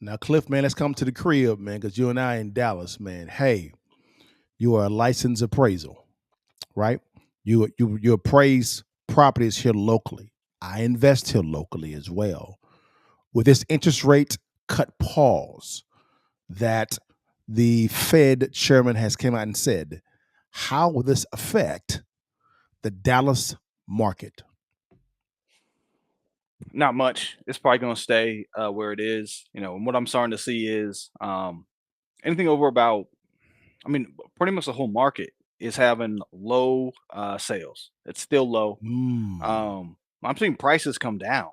Now, Cliff, man, let's come to the crib, man, because you and I in Dallas, man. Hey, you are a licensed appraisal, right? You appraise properties here locally. I invest here locally as well. With this interest rate cut pause that the Fed chairman has came out and said, how will this affect the Dallas market? Not much. It's probably going to stay where it is. And what I'm starting to see is anything over about, I mean, pretty much the whole market is having low sales. It's still low. Mm. I'm seeing prices come down.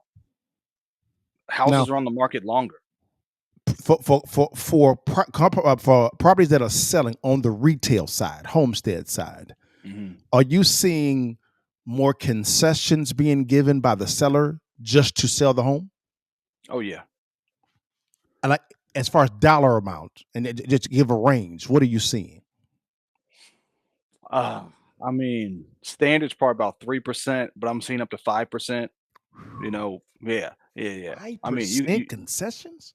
Now, Houses are on the market longer. for properties that are selling on the retail side, homestead side, Hmm. are you seeing more concessions being given by the seller just to sell the home? Oh yeah. And like as far as dollar amount, and just give a range, what are you seeing? Uh, I mean, standard's probably about 3%, but I'm seeing up to 5%. Yeah, yeah, yeah. Five I mean, you percent concessions?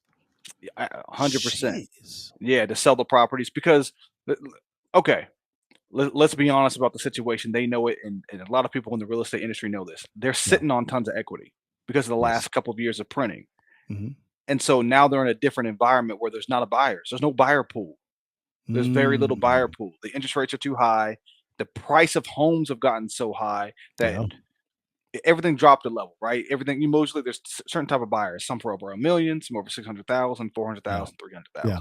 100%. Jeez. Yeah, to sell the properties because, okay, let's be honest about the situation. They know it, and a lot of people in the real estate industry know this. They're Yeah. sitting on tons of equity because of the Yes. last couple of years of printing, Hmm. and so now they're in a different environment where there's not a buyers. There's no buyer pool. There's very little buyer Mm. pool. The interest rates are too high. The price of homes have gotten so high that Yeah. everything dropped a level, right? Everything usually there's certain type of buyers. Some for over 1 million, some over 600,000, four hundred Yeah. thousand, 300,000. Yeah.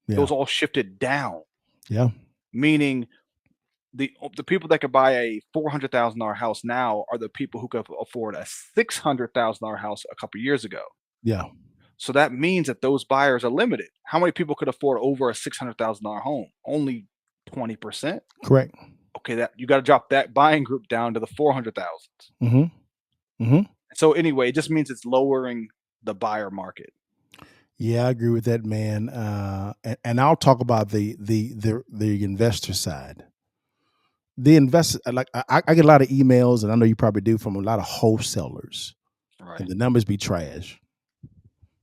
Yeah. Those all shifted down, Yeah. meaning the people that could buy a $400,000 house now are the people who could afford a $600,000 house a couple years ago. Yeah. So that means that those buyers are limited. How many people could afford over a $600,000 home? Only 20%. Correct. Okay, that you got to drop that buying group down to the 400,000. Hmm. Hmm. So anyway, it just means it's lowering the buyer market. Yeah, I agree with that, man. And I'll talk about the investor side. The investor, like I get a lot of emails, and I know you probably do, from a lot of wholesalers, and Right. the numbers be trash.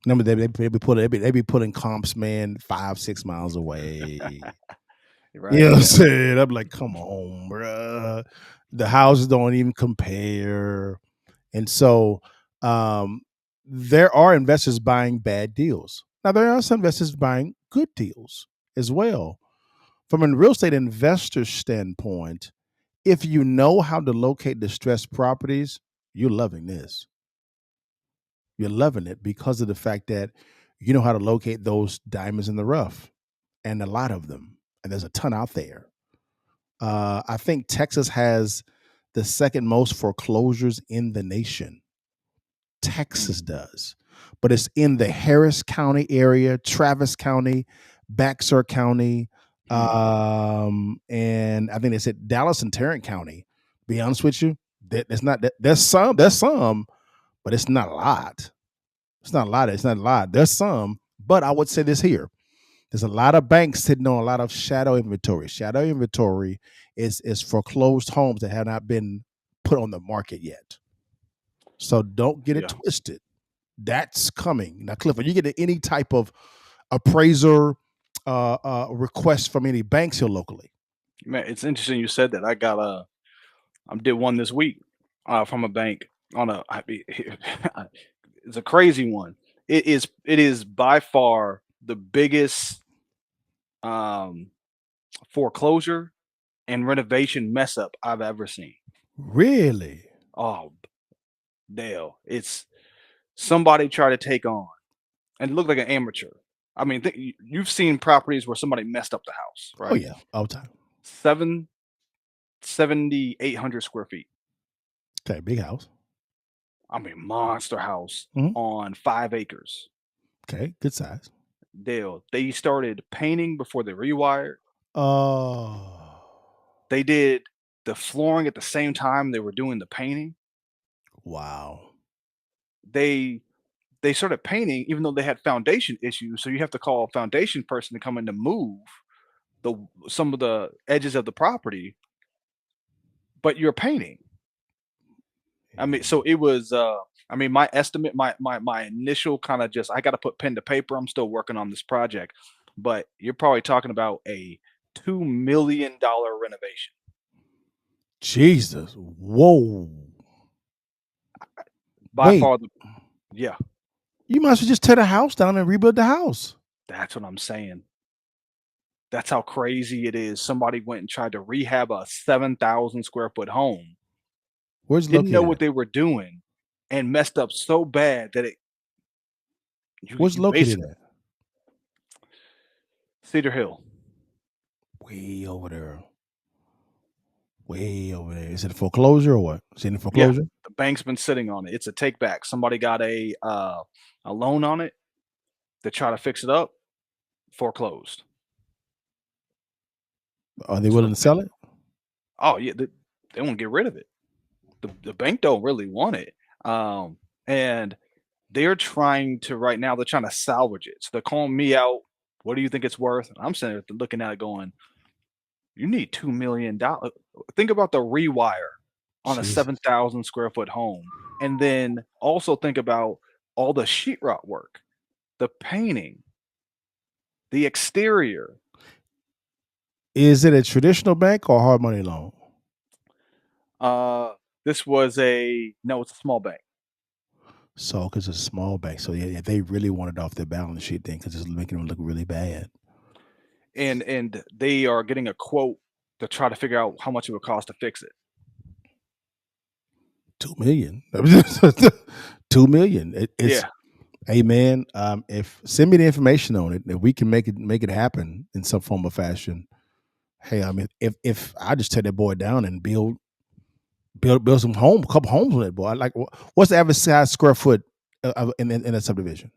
Number they be putting comps, man, 5-6 miles away. You Right. know what I'm Yeah. saying? I'm like, come on, bruh. The houses don't even compare. And so um, there are investors buying bad deals. Now, there are some investors buying good deals as well. From a real estate investor standpoint, if you know how to locate distressed properties, you're loving this. You're loving it because of the fact that you know how to locate those diamonds in the rough, and a lot of them. And there's a ton out there. I think Texas has the second most foreclosures in the nation. Texas Mm. does, but it's in the Harris County area, Travis County, Bexar County, Mhm. and I think they said Dallas and Tarrant County. Be honest with you, there's not there's some, but it's not a lot. It's not a lot. It's not a lot. There's some, but I would say this here: there's a lot of banks sitting on a lot of shadow inventory. Shadow inventory is foreclosed homes that have not been put on the market yet. So don't get it Yeah. twisted. That's coming. Now, Cliff, are you getting any type of appraiser request from any banks here locally? Man, it's interesting you said that. I did one this week from a bank on a it's a crazy one. It is by far the biggest um foreclosure and renovation mess up I've ever seen. Really? Oh, Dale, it's somebody tried to take on and look like an amateur. I mean, you've seen properties where somebody messed up the house, Oh right? yeah, all the time. 7,800 square feet. Okay, big house. I mean, monster house Hmm. on 5 acres. Okay, good size. Dale, they started painting before they rewired. Oh, They did the flooring at the same time they were doing the painting. wow. They they started painting even though they had foundation issues, so you have to call a foundation person to come in to move the some of the edges of the property, but you're painting. I mean, so it was. I mean, my estimate, my initial kind of just I got to put pen to paper. I'm still working on this project, but you're probably talking about a $2 million renovation Jesus. Whoa. by Wait, far. Yeah, you might as well just tear the house down and rebuild the house. that's what I'm saying. That's how crazy it is. Somebody went and tried to rehab a 7,000 square foot home, Where's it didn't know located what at? they were doing, and messed up so bad that Where's it you located basically at? Cedar Hill. Way over there. Way over there. Is it a foreclosure or what? Is it in Yeah, foreclosure? the bank's been sitting on it. It's a take back. Somebody got a loan on it to try to fix it up, foreclosed. Are they So willing the to sell it? oh yeah, they want to get rid of it. The bank don't really want it, and they're trying to right now. They're trying to salvage it. So they're calling me out. What do you think it's worth? And I'm sitting there looking at it, going, "You need $2 million. Think about the rewire on a Jesus. 7,000 square foot home, and then also think about all the sheetrock work, the painting, the exterior." Is it a traditional bank or hard money loan? Uh, this was a no. It's a small bank. So, because it's a small bank. So, yeah, they really want it off their balance sheet then because it's making them look really bad. And they are getting a quote to try to figure out how much it would cost to fix it. 2 million. 2 million. It's Yeah, hey man, if send me the information on it, if we can make it happen in some form or fashion. Hey, I mean, if I just tear that boy down and build some a couple homes on that boy. Like, what's the average size square foot in a subdivision?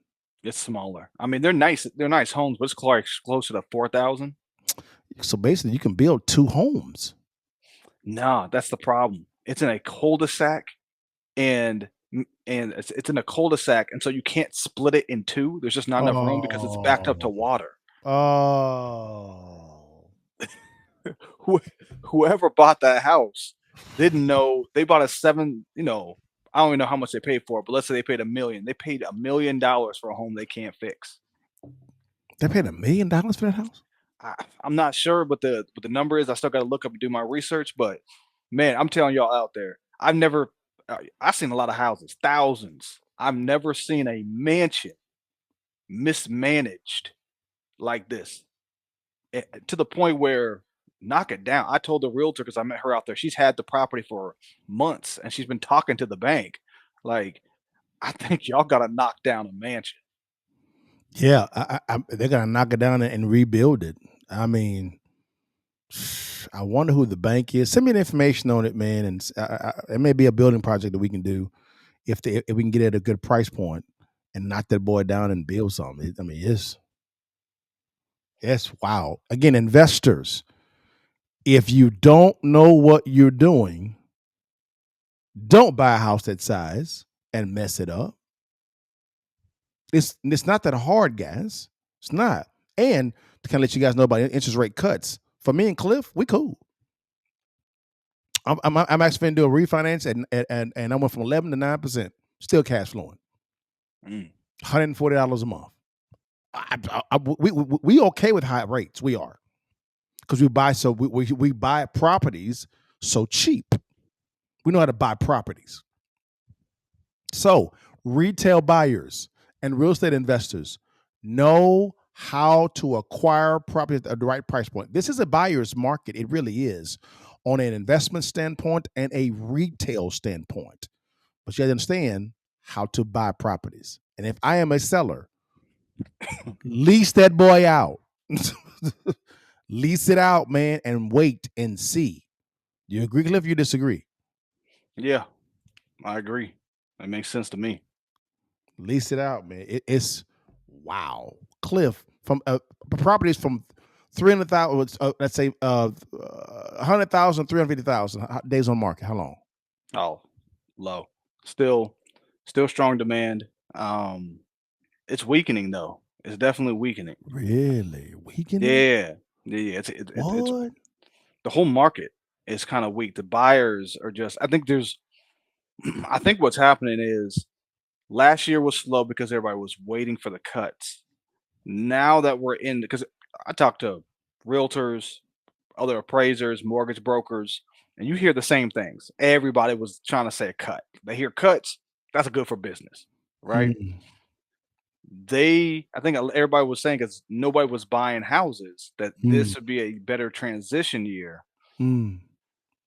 it's smaller. I mean, they're nice. They're nice homes, but it's closer to 4,000. So basically, you can build two homes. Nah, that's the problem. It's in a cul-de-sac, and it's in a cul-de-sac, and so you can't split it in two. There's just not enough room because it's backed up to Oh, water. oh, Who, whoever bought that house didn't know they bought a seven. I don't even know how much they paid for it, but let's say they paid 1 million. They paid $1 million for a home they can't fix. they paid $1 million for that house. I, I'm not sure what the number is. I still got to look up and do my research. But man, I'm telling y'all out there, I've seen a lot of houses, thousands. I've never seen a mansion mismanaged like this, to the point where knock it down. I told the realtor because I met her out there. She's had the property for months and she's been talking to the bank. Like, I think y'all got to knock down a mansion. Yeah, they're gonna knock it down and rebuild it. I mean, I wonder who the bank is. Send me the information on it, man. And it may be a building project that we can do if we can get it at a good price point and knock that boy down and build something. I mean, it's wow. Again, investors, if you don't know what you're doing, don't buy a house that size and mess it up. It's not that hard, guys. It's not. And to kind of let you guys know about interest rate cuts, for me and Cliff, we cool. I'm actually going to do a refinance and I went from 11 to 9%, still cash flowing, Mm. $140 a month. We okay with high rates. We are because we buy properties so cheap. We know how to buy properties. So retail buyers and real estate investors know how to acquire property at the right price point. This is a buyer's market. It really is, on an investment standpoint and a retail standpoint. But you have to understand how to buy properties. And if I am a seller, lease that boy out. Lease it out, man, and wait and see. Do you agree, Cliff? You disagree? Yeah, I agree. That makes sense to me. Lease it out, man. It's wow. Cliff from properties from 300,000. Let's say 100,000, 350,000 days on market. How long? Oh, low. Still, still strong demand. It's weakening though. It's definitely weakening. Really weakening? Yeah, yeah. It's What? the whole market is kind of weak. The buyers are just. I think there's. I think what's happening is Last year was slow because everybody was waiting for the cuts. Now that we're in, because I talk to realtors, other appraisers, mortgage brokers, and you hear the same things. Everybody was trying to say a cut. They hear cuts, that's good for business, right? Mm, I think everybody was saying because nobody was buying houses that mm, this would be a better transition year. mm,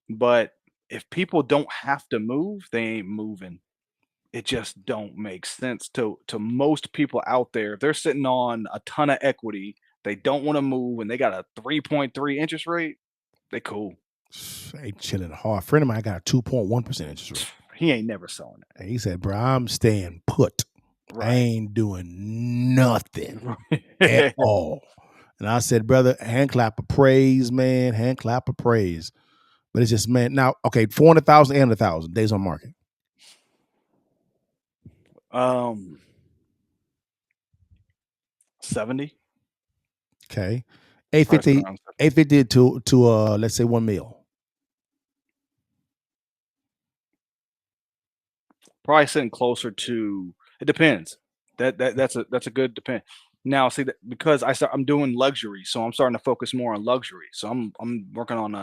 But if people don't have to move, they ain't moving. It just don't make sense to most people out there. If they're sitting on a ton of equity, they don't want to move, and they got a 3.3 interest rate. They cool. ain't chilling hard. Friend of mine got a 2.1% interest rate. He ain't never selling And he said, bro, I'm staying put. it. I Right. ain't doing nothing at all. And I said, brother, hand clap of praise, man. Hand clap of praise. But it's just, man, now, okay, 400,000 and 1,000 days on market. um 70. Okay. Probably sit 850, around 70. 850 to let's say 1 mil. Probably sitting closer to, it depends. That's a good depend. Now, see that because I'm doing luxury, so I'm starting to focus more on luxury. So I'm working on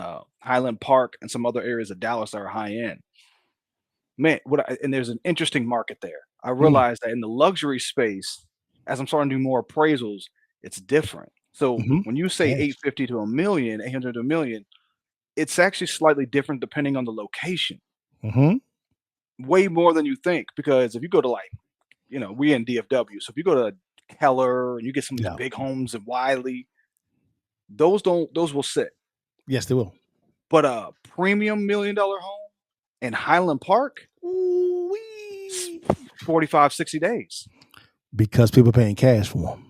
Highland Park and some other areas of Dallas that are high end. Man, and there's an interesting market there. I Mm, realized that in the luxury space, as I'm starting to do more appraisals, it's different. So hmm. when you say Cash. 850 to a million, 800 to a million, it's actually slightly different depending on the location. Hmm. Way more than you think, because if you go to, like, we in DFW. So if you go to Keller and you get some of these Yeah. big homes in Wiley, those will sit. Yes, they will. But a premium $1 million home in Highland Park, s- Ooh-wee. 45, 60 days. Because people paying cash for them.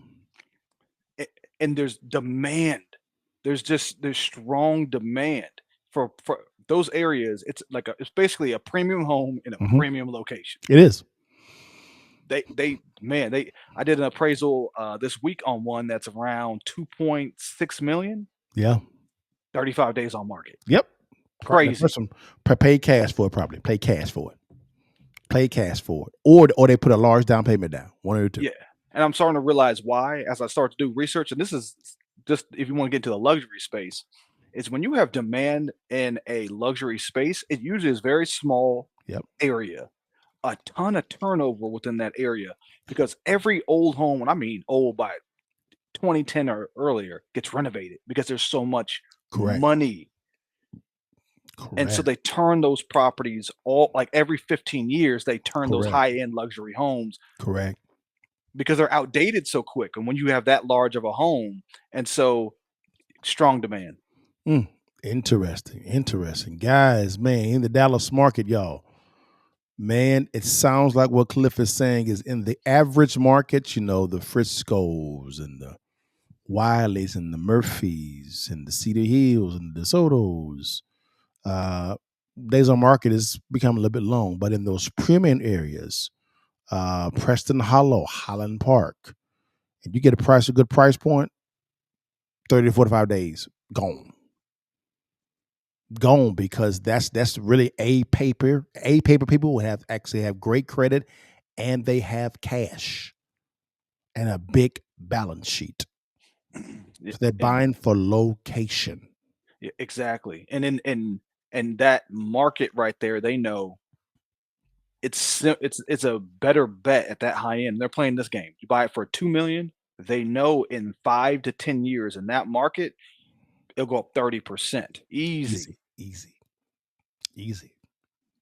A- And there's demand. There's strong demand for those areas. It's basically a premium home in a Hmm. premium location. It is. They I did an appraisal this week on one that's around 2.6 million. Yeah. 35 days on market. Yep. The Crazy. person pay cash for it probably. Pay cash for it. Pay cash for it. Or they put a large down payment down. One or two. Yeah. And I'm starting to realize why as I start to do research. And this is just if you want to get into the luxury space, is when you have demand in a luxury space, it usually is very small Yep. area, a ton of turnover within that area because every old home, and I mean old by 2010 or earlier, gets renovated because there's so much Correct. money. And so Correct. they turn those properties all, like, every 15 years, they turn those Correct. high-end luxury homes Correct. because they're outdated so quick. And when you have that large of a home, and so strong demand. Mm. Interesting. Interesting. Guys, man, in the Dallas market, y'all. Man, it sounds like what Cliff is saying is in the average market, the Friscos and the Wileys and the Murphys and the Cedar Hills and the DeSotos. Uh, days on market is becoming a little bit long, but in those premium areas, Preston Hollow, Highland Park, and you get a good price point, 30 to 45 days, gone. Gone because that's really a paper. A paper people will actually have great credit and they have cash and a big balance sheet. Yeah, So they're and buying for location. yeah, exactly. And in that market right there, they know it's a better bet at that high end. They're playing this game. You buy it for 2 million, they know in 5 to 10 years in that market, it'll go up 30%. Easy. Easy, easy, easy.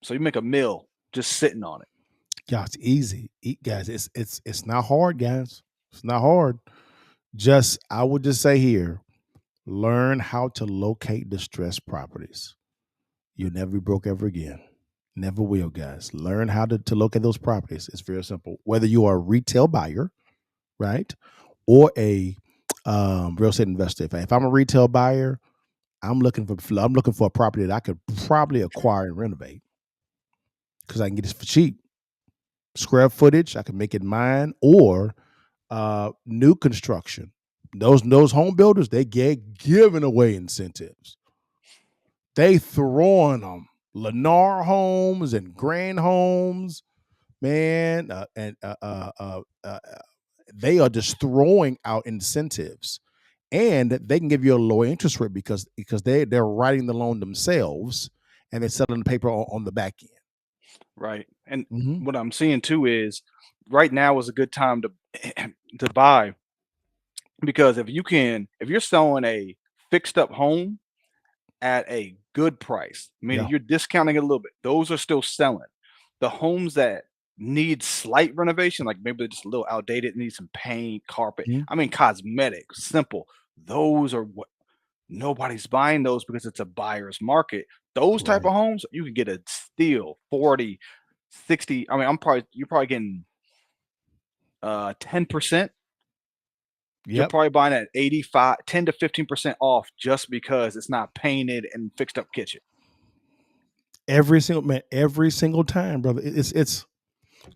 So you make a mill just sitting on it. Yeah, it's easy. Guys, it's not hard, guys. It's not hard. Just I would just say here, learn how to locate distressed properties. You'll never be broke ever again. Never will, guys. Learn how to locate those properties. It's very simple. Whether you are a retail buyer, right, or a real estate investor. If I'm a retail buyer, I'm looking for a property that I could probably acquire and renovate because I can get this for cheap. Square footage, I can make it mine, or new construction. Those home builders, they get giving away incentives. They throwing them. Lennar Homes and Grand Homes. man, they are just throwing out incentives, and they can give you a lower interest rate because they're writing the loan themselves, and they're selling the paper on the back end. Right. And Hmm. what I'm seeing too is right now is a good time to to buy because if you're selling a fixed up home at a good price, meaning Yeah. you're discounting it a little bit, those are still selling. The homes that need slight renovation, like maybe they're just a little outdated, need some paint, carpet, Mhm. I mean cosmetic, simple. Those are what nobody's buying those because it's a buyer's market. Those type Right. of homes, you can get a steal 40, 60. I mean, you're probably getting 10%. You're Yep. probably buying at 85, 10 to 15% off just because it's not painted and fixed up kitchen. Every single time, brother. It's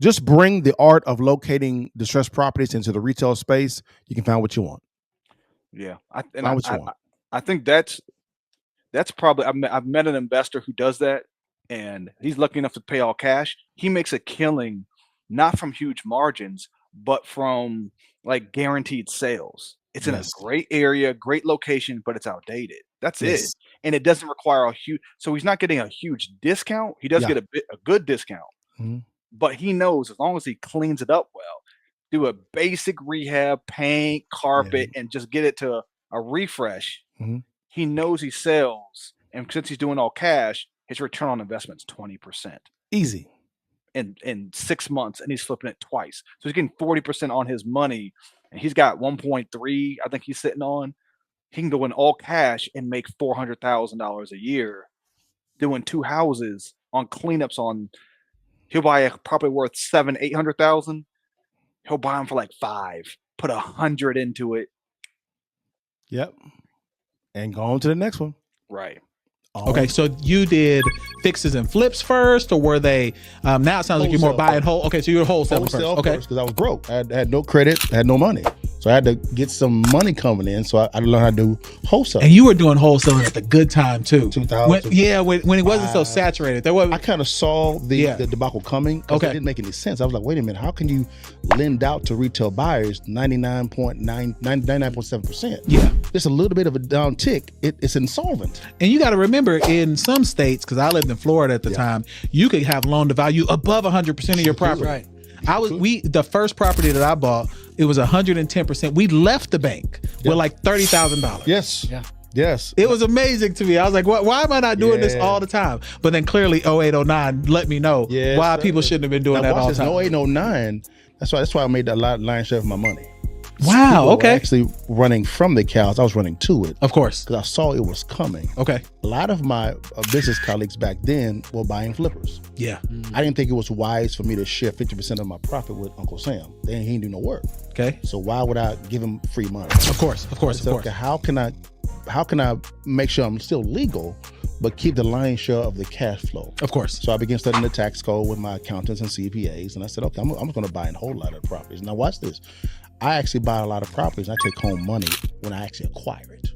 just bring the art of locating distressed properties into the retail space. You can find what you want. Yeah. I and Find what you want. I think that's probably I've met an investor who does that, and he's lucky enough to pay all cash. He makes a killing not from huge margins, but from like guaranteed sales. It's in a Yes. great area, great location, but it's outdated. That's it. Yes. And it doesn't require a huge so he's not getting a huge discount. He does Yeah. get a good discount, Mhm. but he knows as long as he cleans it up well, do a basic rehab, paint, Yeah. carpet, and just get it to a refresh, Mhm. he knows he sells, and since he's doing all cash, his return on investment is 20% Easy. in 6 months, and he's flipping it twice. So he's getting 40% on his money, and he's got 1.3, I think he's sitting on. He can go in all cash and make $400,000 a year doing 2 houses on cleanups on he'll buy a property worth 7, 800,000. He'll buy them for like 5, put 100 into it. Yep. And go on to the next one. Right. Okay, so you did fixes and flips first, or were they? Now it sounds like you're more Wholesale buying first. whole. Okay, so you're wholesaling first. Wholesale Okay, because I was broke. I had no credit, had no money. So I had to get some money coming in. So I learned how to do wholesale. and you were doing wholesaling at the good time too. 2000. When it wasn't so saturated. There was. I kind of saw Yeah. the debacle coming because Okay. it didn't make any sense. I was like, wait a minute, how can you lend out to retail buyers 99.7%? Yeah. Just a little bit of a down tick, it's insolvent. And you got to remember, in some states, because I lived in Florida at the time, you could have loan to value above 100% of your property. Right. The first property that I bought, it was 110%. We left the bank with like $30,000. Yes. Yeah. Yes. It was amazing to me. I was like, why am I not doing this Yeah. all the time? But then clearly 08, 09 let me know Yes, why sir. people shouldn't have been doing Now, that watch all this, the time. 08, 09. That's why I made a lion's share of my money. Wow, People were okay. actually running from the cows. I was running to it Of course. because I saw it was coming. Okay. A lot of my business colleagues back then were buying flippers. Yeah. I didn't think it was wise for me to share 50% of my profit with Uncle Sam. He didn't do no work. Okay. So why would I give him free money? Of course. Of course. I Of said, course. okay, how can I make sure I'm still legal, but keep the lion's share of the cash flow? Of course. So I began studying the tax code with my accountants and CPAs, and I said, okay, I'm going to buy a whole lot of properties. Now watch this. I actually buy a lot of properties. And I take home money when I actually acquire it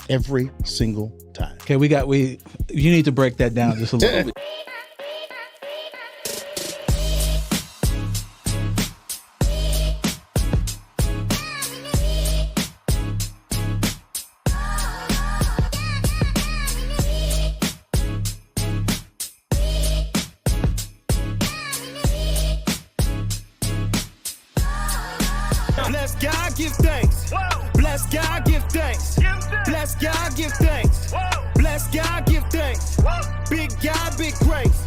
every single time. Okay, you need to break that down just a little bit. Bless God, give thanks. Bless God, give thanks. Bless God, give thanks. Bless God, give thanks. Big God, big grace.